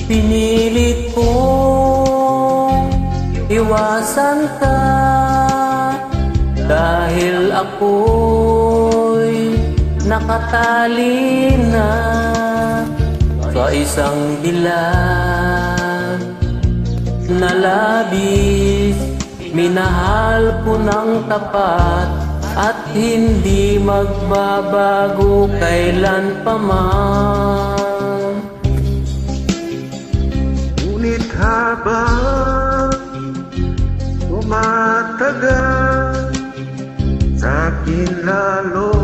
Pinilit kong iwasan ka dahil ako'y nakatali na sa isang dilag na labis. Minahal ko ng tapat at hindi magbabago kailan pa man. Ngunit habang tumatagal, sa'kin lalo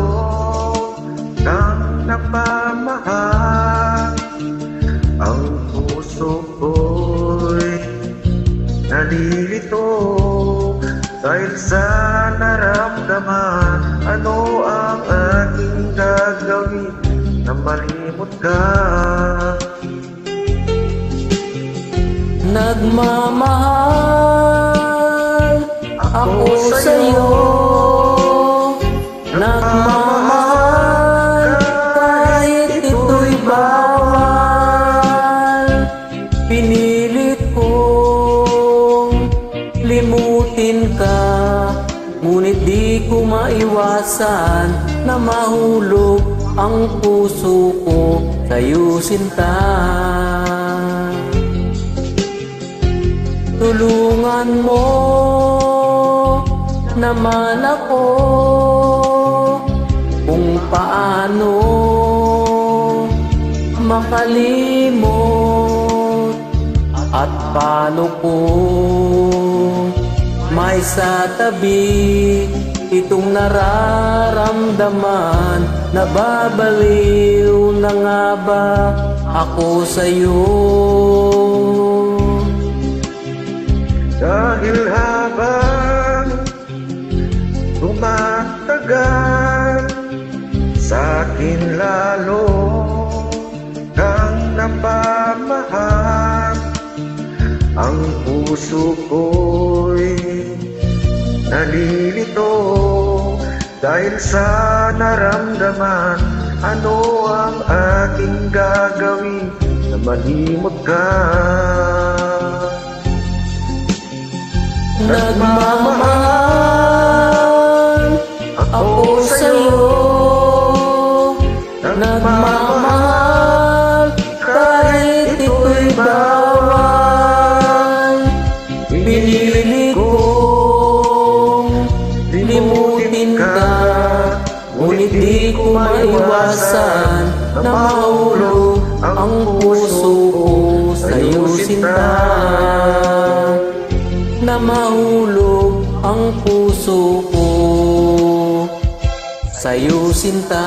nang napamahal. Ang puso ko'y nalilito dahil sa naramdaman. Ano ang aking gagawin na malimot ka? Nagmamahal ako sa'yo, nagmamahal kahit ito'y bawal. Pinilit kong limutin ka, ngunit di ko maiwasan na mahulog ang puso ko sa'yo, sinta. Tulungan mo naman ako kung paano makalimot at paano ko may sa tabi itong nararamdaman. Nababaliw na nga ba ako sa'yo? Dahil habang tumatagal, sa'kin lalo kang napamahal. Ang puso ko'y nalilito dahil sa naramdaman. Ano ang aking gagawin na malimot ka? Nagmamahal ako sa'yo, nagmamahal kahit ito'y bawal. Pinilit kong limutin ka, ngunit di ko maiwasan na mahulog ang puso ko sa'yo, sinta. Na mahulog ang puso ko sa'yo, sinta.